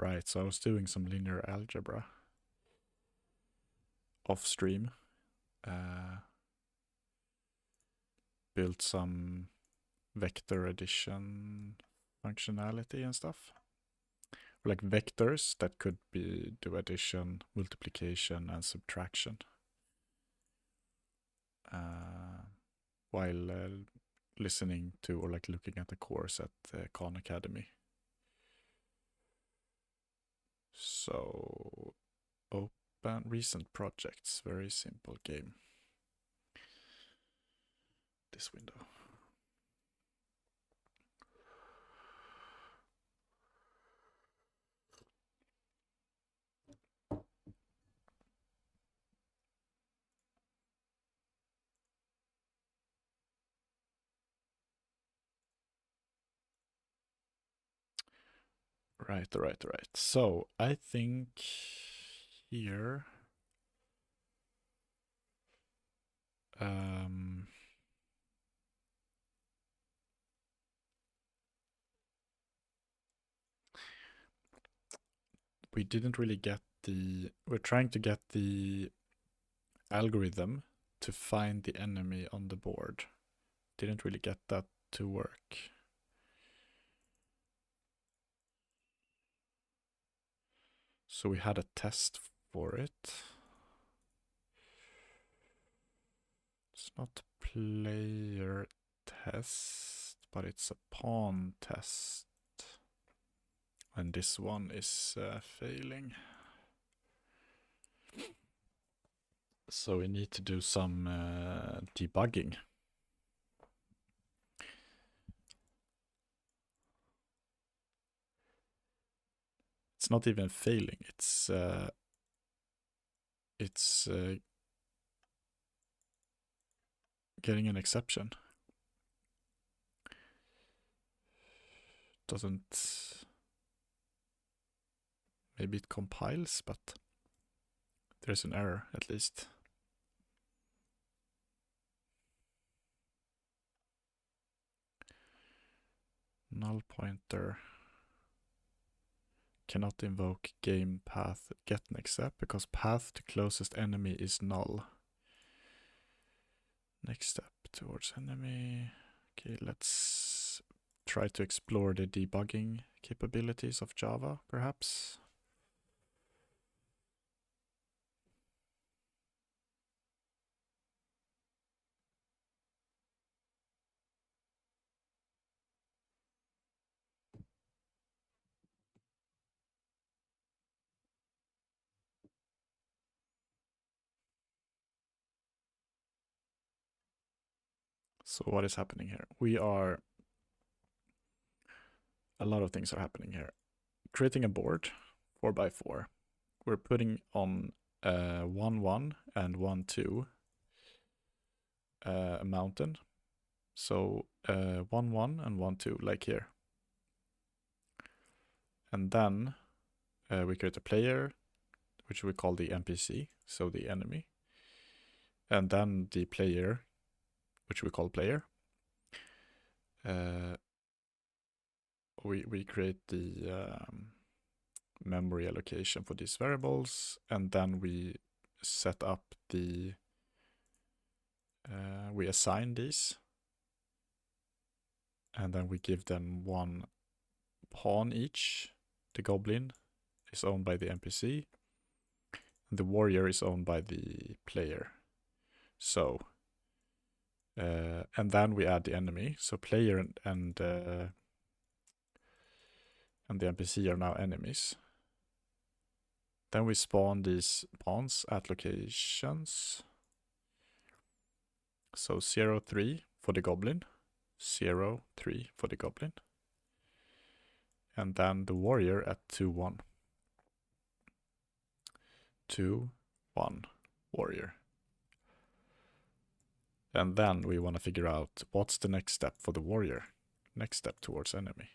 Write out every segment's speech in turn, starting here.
Right, so I was doing some linear algebra off stream. Built some vector addition functionality and stuff. Like vectors that could do addition, multiplication, and subtraction. While listening to or like looking at the course at Khan Academy. So open recent projects, very simple game. This window. Right. So I think here we didn't really get we're trying to get the algorithm to find the enemy on the board. Didn't really get that to work. So we had a test for it. It's not player test, but it's a pawn test. And this one is failing. So we need to do some debugging. It's not even failing. It's getting an exception. Doesn't. Maybe it compiles, but there's an error at least. Null pointer cannot invoke game path get next step because path to closest enemy is null. Next step towards enemy. Okay, let's try to explore the debugging capabilities of Java, perhaps. So what is happening here? A lot of things are happening here. Creating a board, 4x4. We're putting on 1-1 and 1-2 a mountain. So 1-1 and 1-2, like here. And then we create a player, which we call the NPC, so the enemy. And then the player, which we call player. We create the memory allocation for these variables, and then we set up the we assign these, and then we give them one pawn each. The goblin is owned by the NPC, and the warrior is owned by the player. So and then we add the enemy. So player and the NPC are now enemies. Then we spawn these pawns at locations. So 0-3 for the goblin, 0-3 for the goblin. And then the warrior at 2-1. 2-1 warrior. And then we want to figure out what's the next step for the warrior. Next step towards enemy.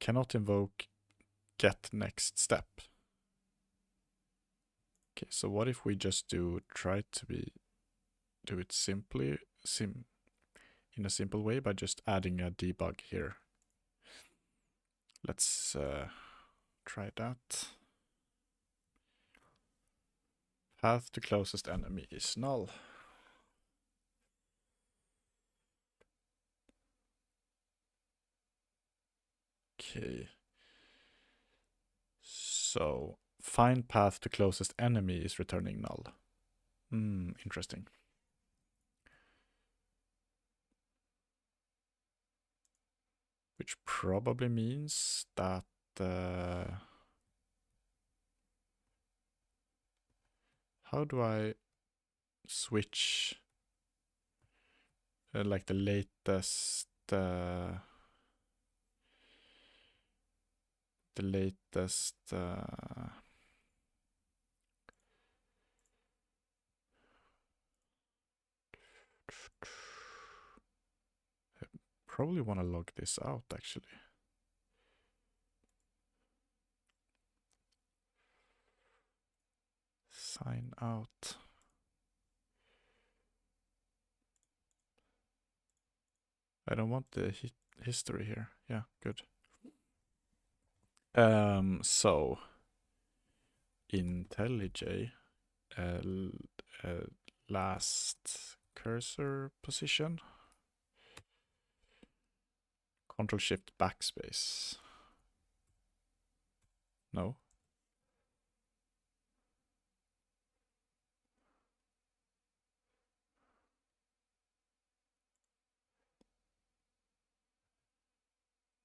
Cannot invoke get next step. Okay, so what if we just do it simply in a simple way by just adding a debug here. Let's try that. Path to closest enemy is null. Okay. So find path to closest enemy is returning null. Interesting. Which probably means that how do I switch like the latest probably want to log this out actually. Sign out. I don't want the history here. Yeah, good. So IntelliJ, last cursor position. Control Shift Backspace. No.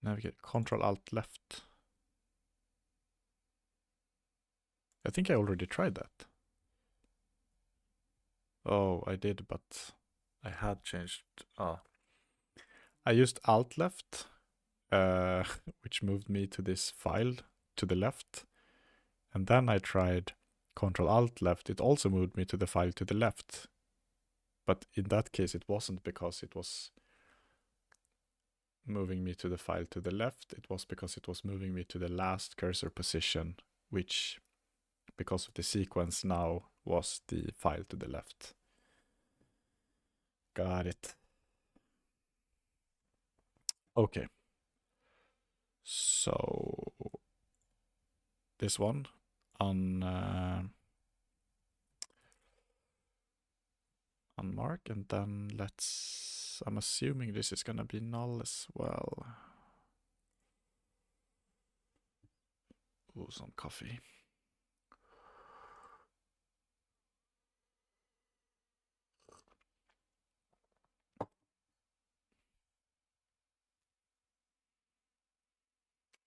Navigate Control Alt Left. I think I already tried that. Oh, I did, but I had changed. I used Alt Left, which moved me to this file to the left. And then I tried Control Alt Left. It also moved me to the file to the left. But in that case, it wasn't because it was moving me to the file to the left. It was because it was moving me to the last cursor position, which, because of the sequence now, was the file to the left. Got it. Okay. So this one on mark, and then I'm assuming this is gonna be null as well. Ooh, some coffee.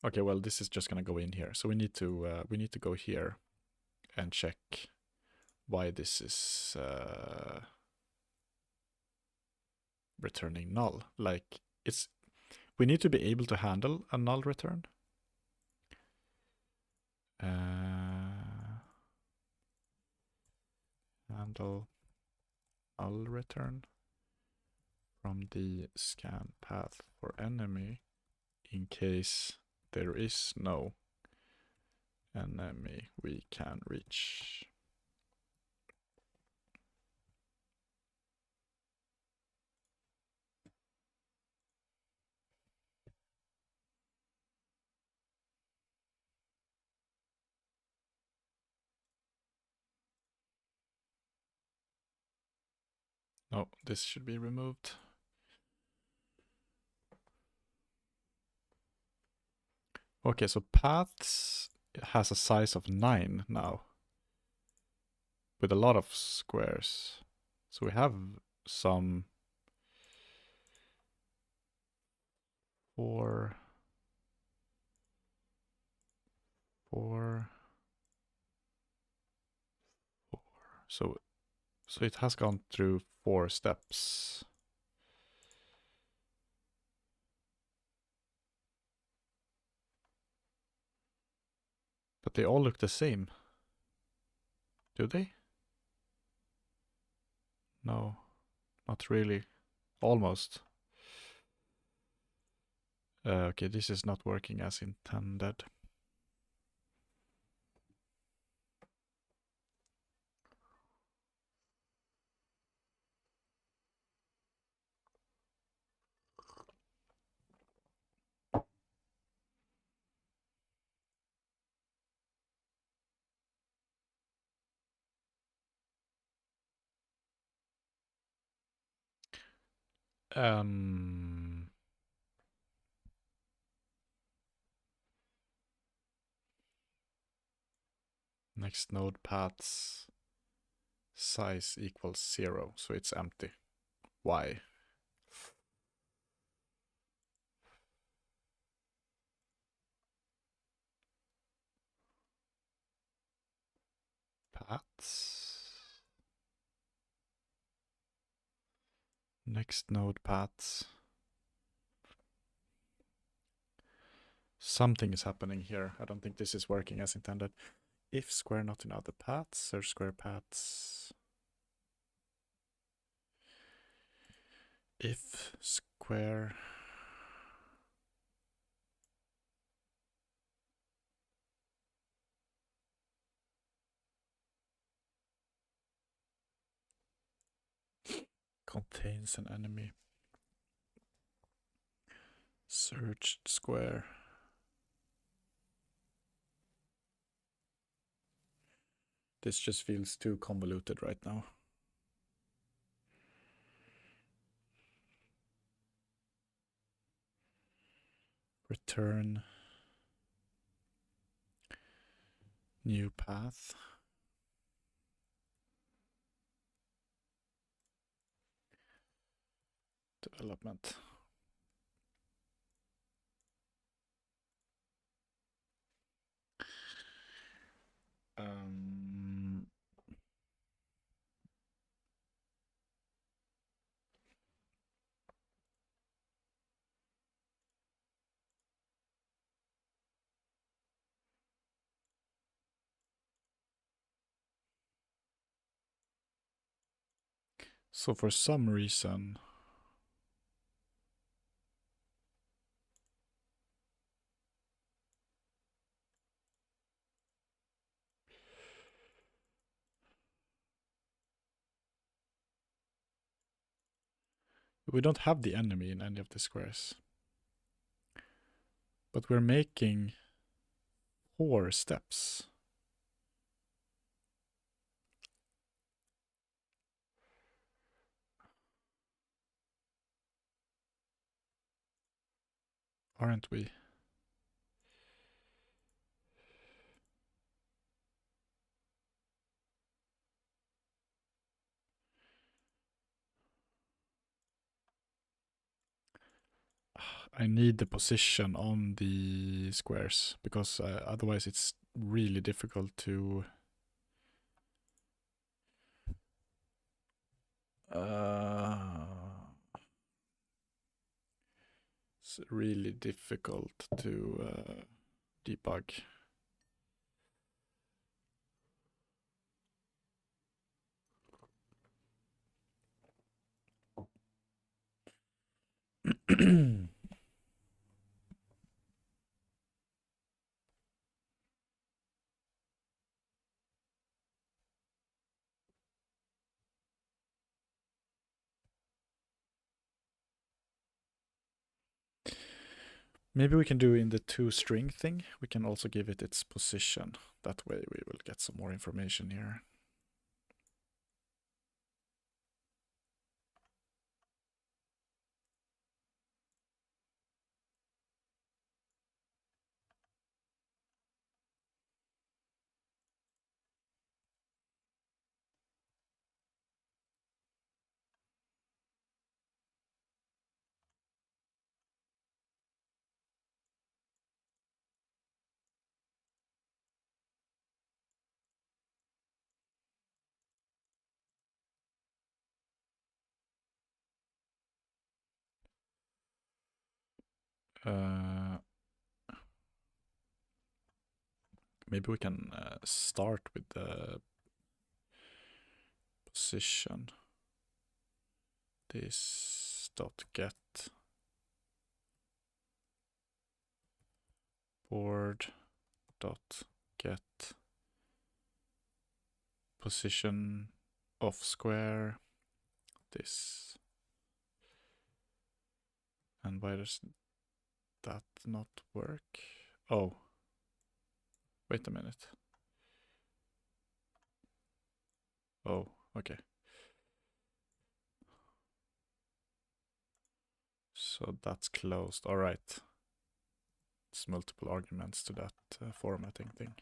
Okay, well, this is just gonna go in here. So we need to go here and check why this is returning null. Like we need to be able to handle a null return. Handle null return from the scan path for enemy in case there is no enemy we can reach. No, this should be removed. Okay, so paths has a size of 9 now, with a lot of squares. So we have some 4. So it has gone through 4 steps. But they all look the same. Do they? No, not really. Almost. Okay, this is not working as intended. Next node paths size equals 0, so it's empty. Why? Paths. Next node paths. Something is happening here. I don't think this is working as intended. If square not in other paths, search square paths. If square contains an enemy, search square. This just feels too convoluted right now. Return new path. Development. So for some reason, we don't have the enemy in any of the squares. But we're making 4 steps. Aren't we? I need the position on the squares because otherwise it's really difficult to it's really difficult to debug. Maybe we can do in the toString thing, we can also give it its position. That way we will get some more information here. Maybe we can start with the position. This dot get board dot get position of square. This. And why does that not work? Oh, wait a minute. Oh, okay. So that's closed. All right. It's multiple arguments to that formatting thing.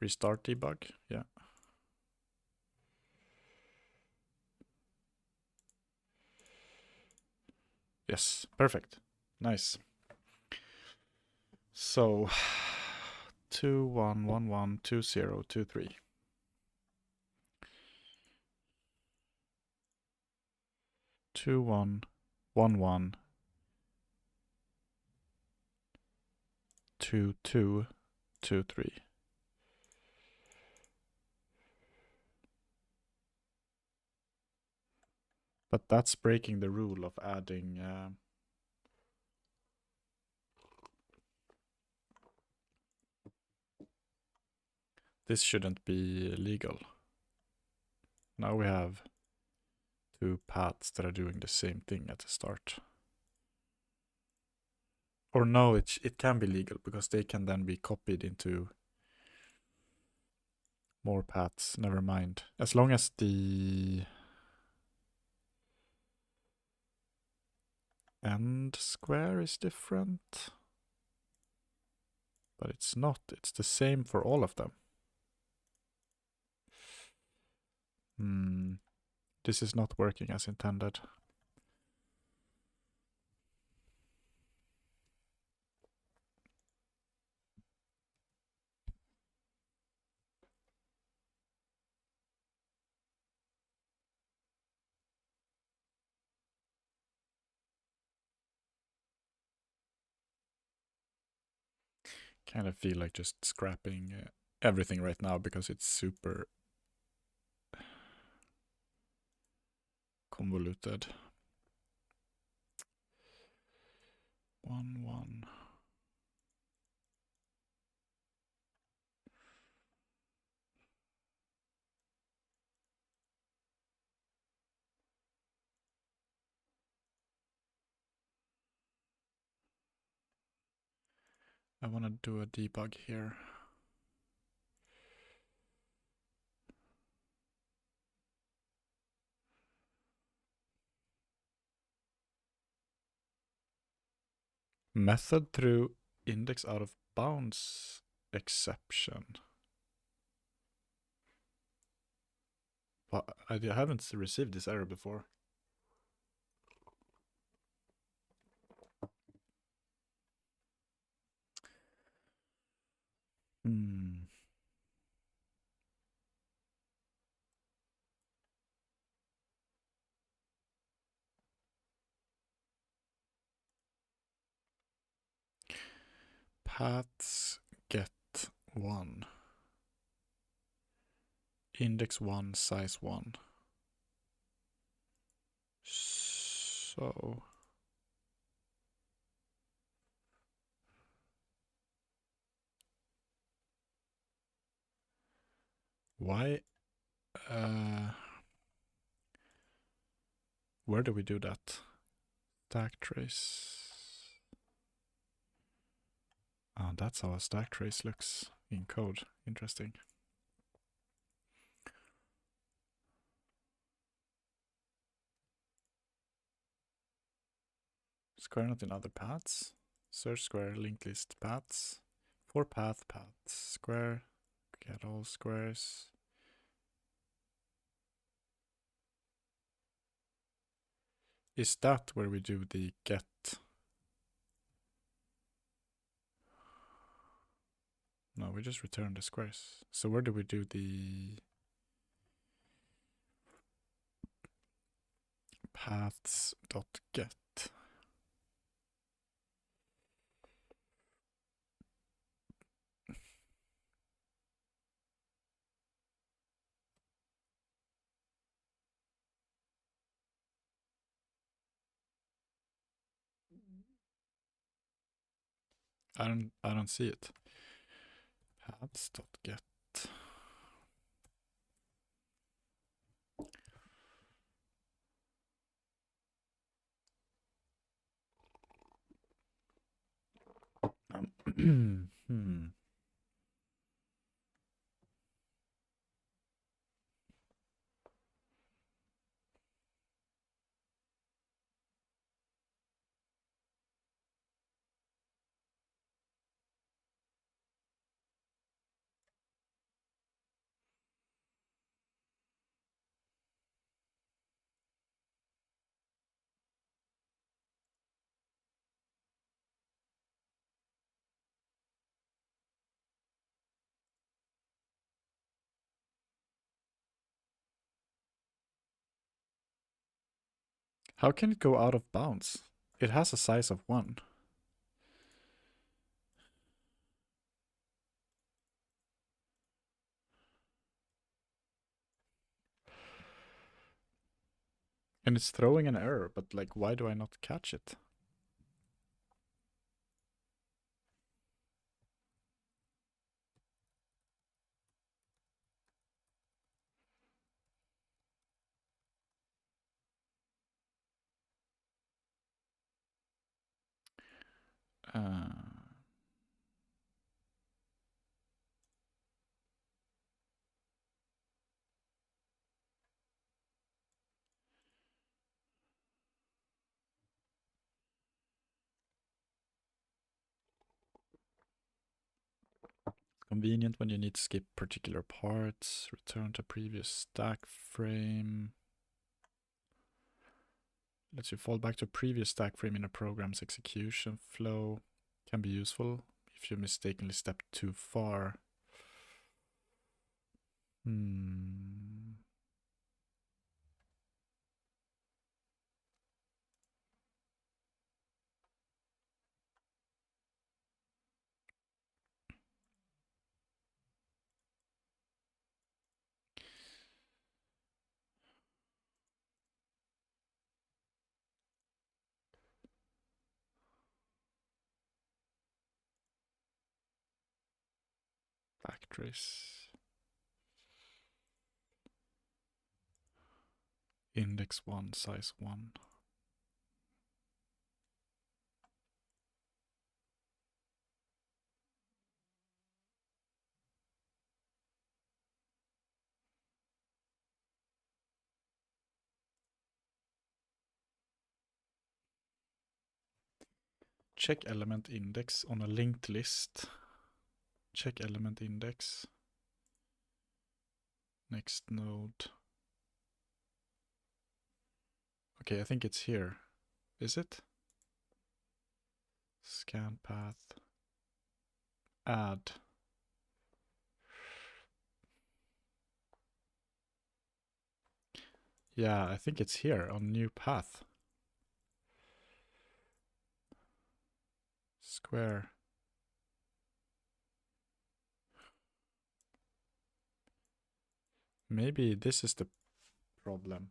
Restart debug. Yeah. Yes, perfect. Nice. So 21112023. 21112223. But that's breaking the rule of adding this shouldn't be legal. Now we have two paths that are doing the same thing at the start. Or no, it can be legal because they can then be copied into more paths. Never mind. As long as the end square is different. But it's not. It's the same for all of them. This is not working as intended. Kind of feel like just scrapping everything right now because it's super convoluted. 1 1. I want to do a debug here. Method through index out of bounds exception. But I haven't received this error before. Paths get 1. Index 1, size 1. So why where do we do that? Stack trace. Oh, that's how a stack trace looks in code. Interesting. Square not in other paths. Search square linked list paths. For paths. Square. Get all squares. Is that where we do the get? No, we just return the squares. So where do we do the paths.get? I don't see it. Paths.get. How can it go out of bounds? It has a size of 1. And it's throwing an error, but like, why do I not catch it? Uh, Convenient when you need to skip particular parts, return to previous stack frame. Lets you fall back to previous stack frame in a program's execution flow. Can be useful if you mistakenly step too far. Backtrace. Index 1, size 1. Check element index on a linked list. Check element index. Next node. Okay, I think it's here. Is it? Scan path. Add. Yeah, I think it's here on new path. Square. Maybe this is the problem.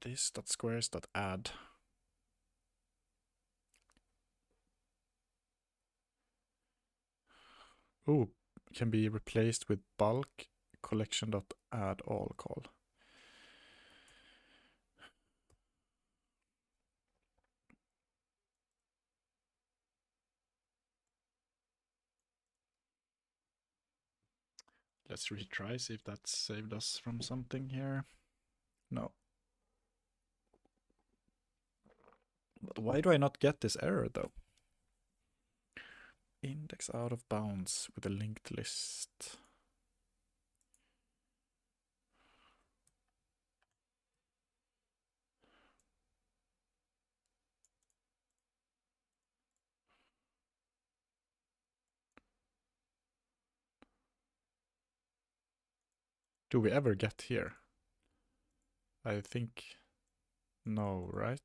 This.squares.add. Ooh, can be replaced with bulk collection.add all call. Let's retry, see if that saved us from something here. No. But why do I not get this error though? Index out of bounds with a linked list. Do we ever get here? I think no, right?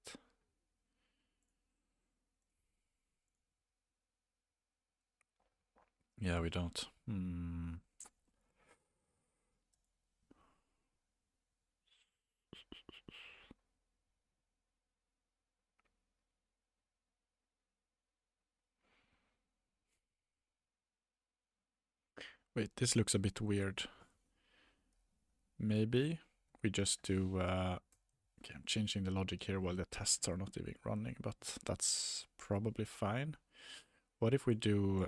Yeah, we don't. Wait, this looks a bit weird. Maybe we just do... okay, I'm changing the logic here while the tests are not even running, but that's probably fine. What if we do...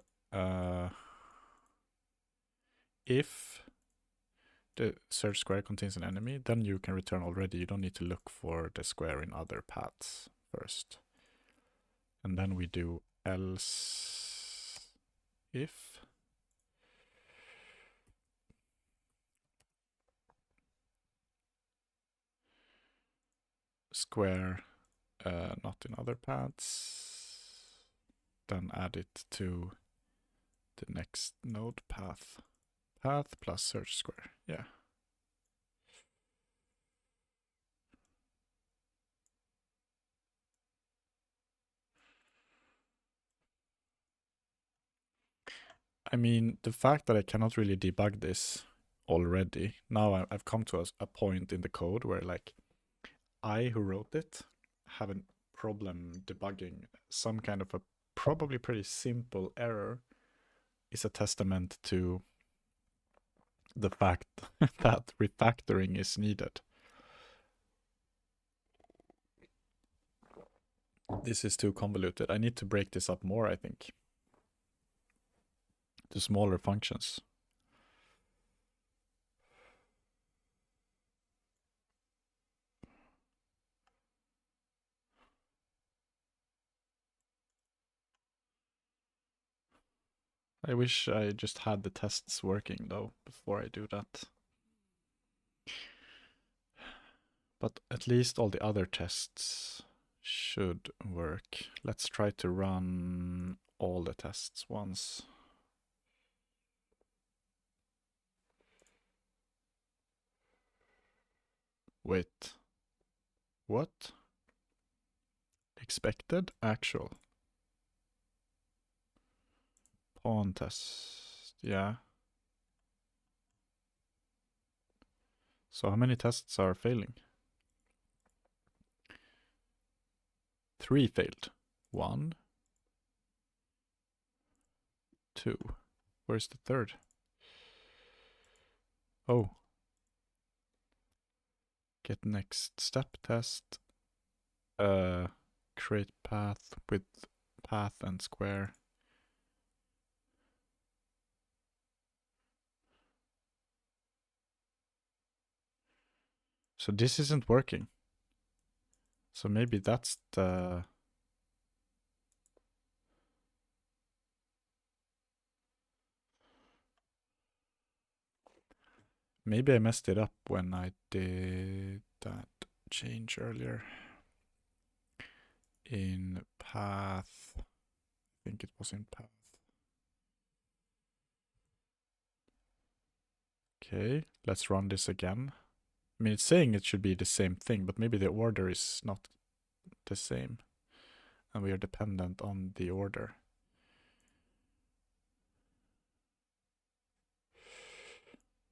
if the search square contains an enemy, then you can return already. You don't need to look for the square in other paths first. And then we do else if square not in other paths, then add it to the next node path. Path plus search square, yeah. I mean, the fact that I cannot really debug this already, now I've come to a point in the code where like I who wrote it have a problem debugging some kind of a probably pretty simple error is a testament to the fact that refactoring is needed. This is too convoluted. I need to break this up more, I think, to smaller functions. I wish I just had the tests working though before I do that. But at least all the other tests should work. Let's try to run all the tests once. Wait. What? Expected? Actual. Pawn test. Yeah. So how many tests are failing? 3 failed. 1. 2. Where's the third? Oh. Get next step test. Create path with path and square. So this isn't working. So maybe that's the... Maybe I messed it up when I did that change earlier. In path. I think it was in path. Okay, let's run this again. I mean, it's saying it should be the same thing, but maybe the order is not the same. And we are dependent on the order.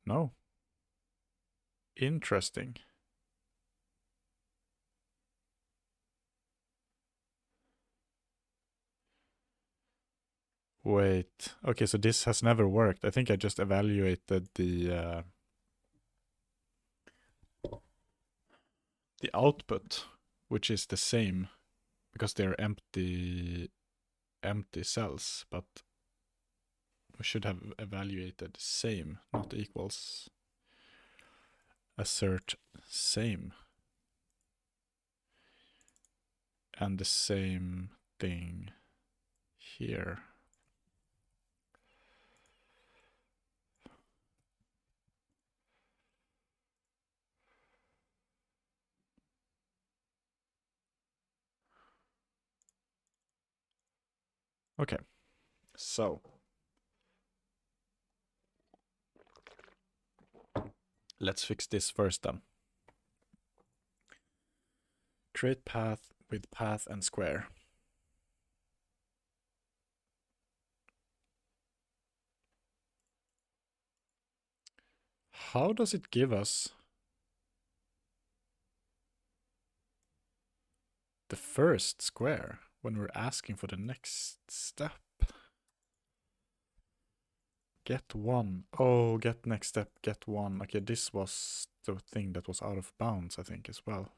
No. Interesting. Wait. Okay, so this has never worked. I think I just evaluated the output, which is the same because they're empty cells, but we should have evaluated same, not equals. Assert same. And the same thing here. Okay, so let's fix this first then. Create path with path and square. How does it give us the first square when we're asking for the next step? Get 1. Oh, get next step, get 1. Okay, this was the thing that was out of bounds, I think, as well.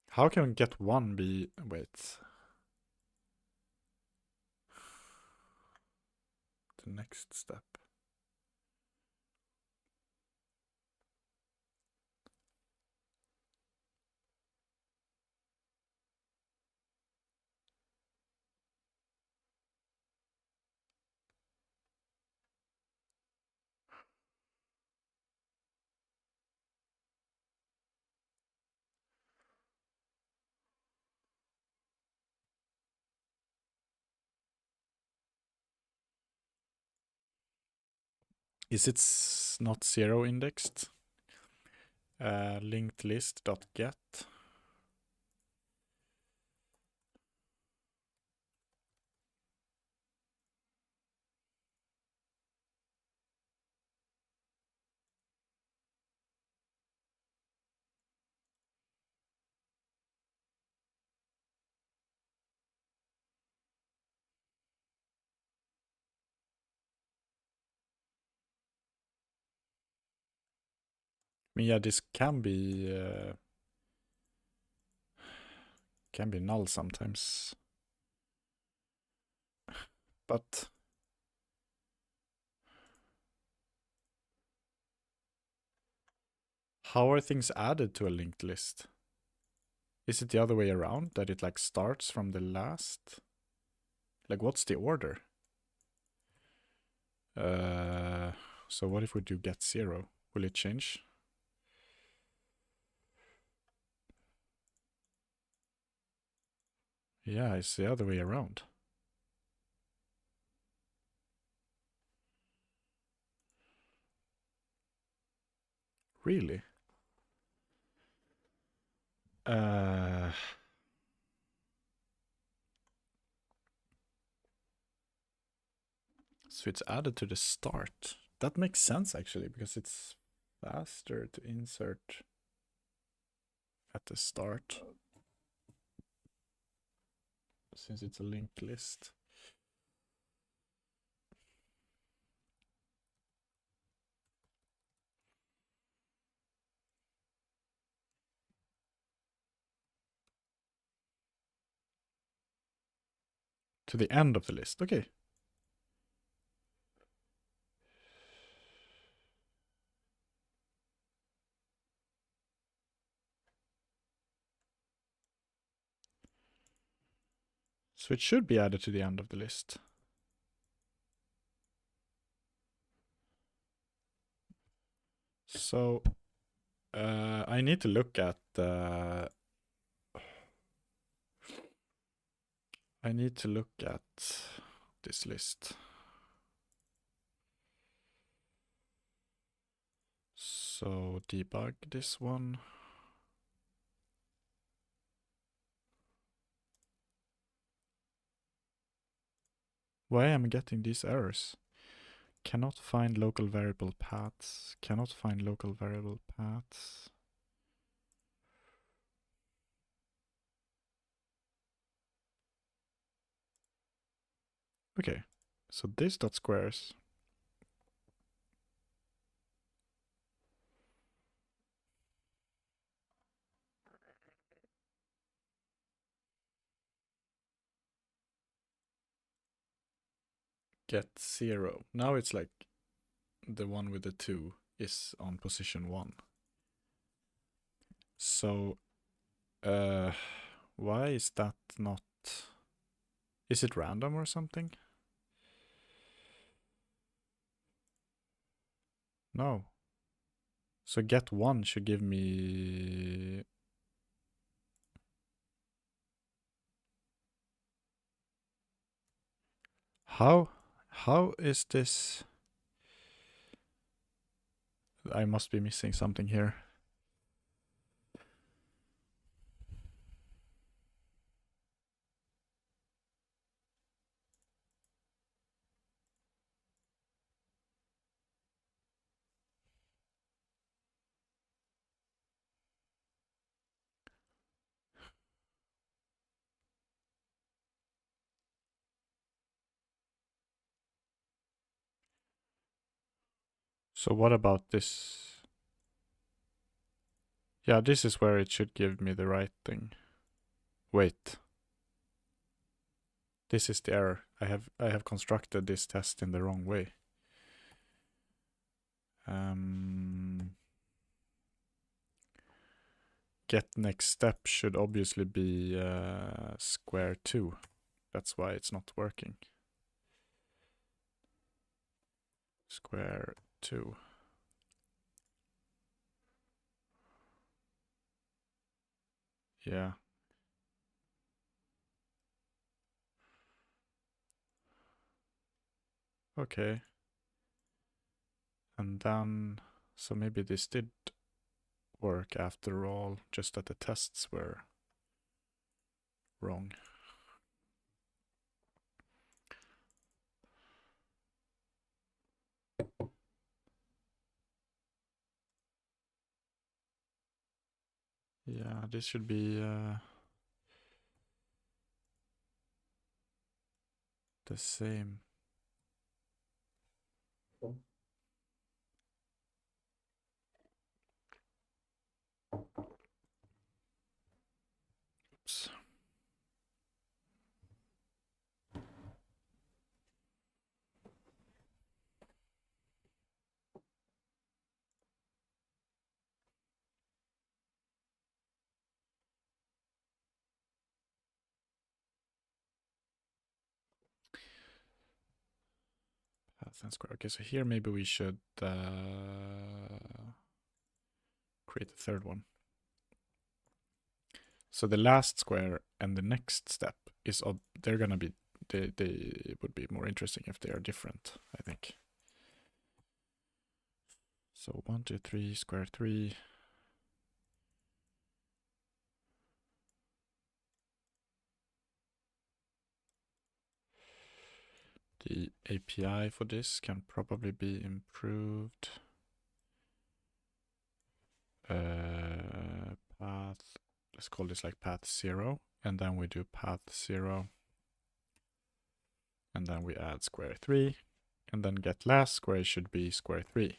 How can get 1 be... Wait. The next step. Is it not 0 indexed? linked list.get. I mean, yeah, this can be null sometimes, but how are things added to a linked list? Is it the other way around, that it like starts from the last? Like, what's the order? So what if we do get 0? Will it change? Yeah, it's the other way around. Really? So it's added to the start. That makes sense actually, because it's faster to insert at the start, since it's a linked list. To the end of the list, okay. So it should be added to the end of the list. So I need to look at this list. So debug this one. Why am I getting these errors? Cannot find local variable paths. Cannot find local variable paths. Okay, so this dot squares. Get 0. Now it's like the one with the 2 is on position 1. So why is that not? Is it random or something? No. So get 1 should give me... How is this? I must be missing something here. So what about this? Yeah, this is where it should give me the right thing. Wait. This is the error. I have constructed this test in the wrong way. Get next step should obviously be square 2. That's why it's not working. Square 2. Yeah. Okay. And then, so maybe this did work after all, just that the tests were wrong. Yeah, this should be the same. Oops. Path and square. Okay, so here maybe we should create a third one. So the last square and the next step is they're gonna be they would be more interesting if they are different, I think. So 1, 2, 3, square 3. The API for this can probably be improved. Path, let's call this like path 0, and then we do path 0, and then we add square 3, and then get last square should be square 3.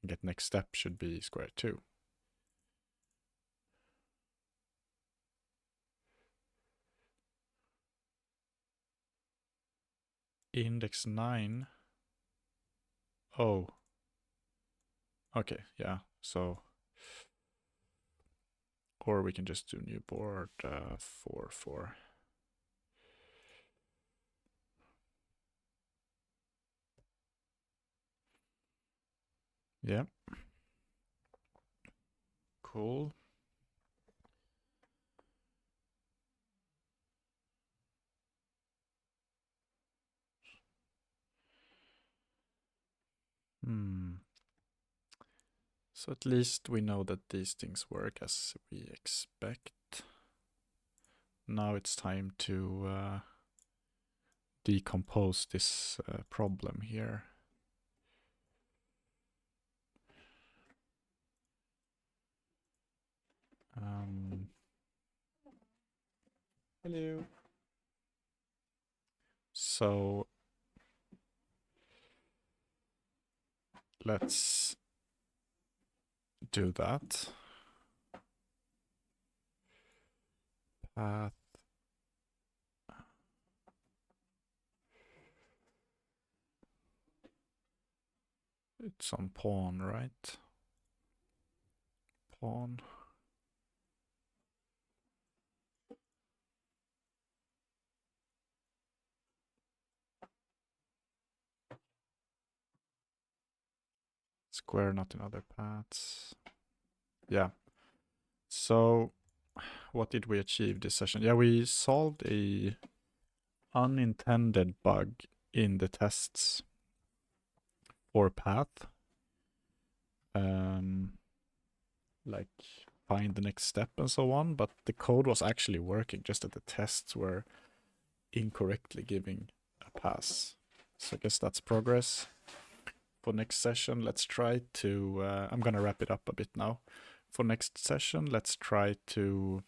Get next step should be square 2. Index 9. Oh. Okay, yeah. So, or we can just do new board 4, 4. Yeah. Cool. So at least we know that these things work as we expect. Now it's time to decompose this problem here. Hello. So let's do that. Path. It's on pawn, right? Pawn. Square not in other paths. Yeah. So what did we achieve this session? Yeah, we solved a unintended bug in the tests for path. Like find the next step and so on, but the code was actually working, just that the tests were incorrectly giving a pass. So I guess that's progress. For next session, let's try to, I'm gonna wrap it up a bit now. For next session, let's try to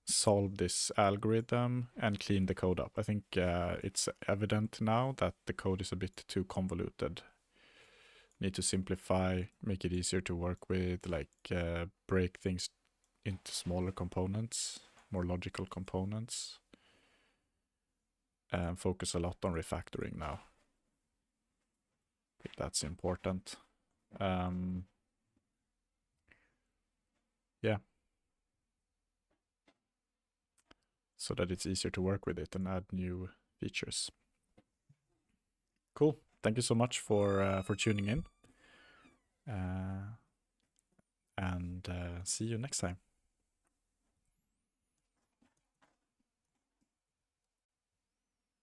solve this algorithm and clean the code up. I think it's evident now that the code is a bit too convoluted. Need to simplify, make it easier to work with, like break things into smaller components, more logical components, and focus a lot on refactoring now. I think that's important. Yeah. So that it's easier to work with it and add new features. Cool. Thank you so much for tuning in. And see you next time.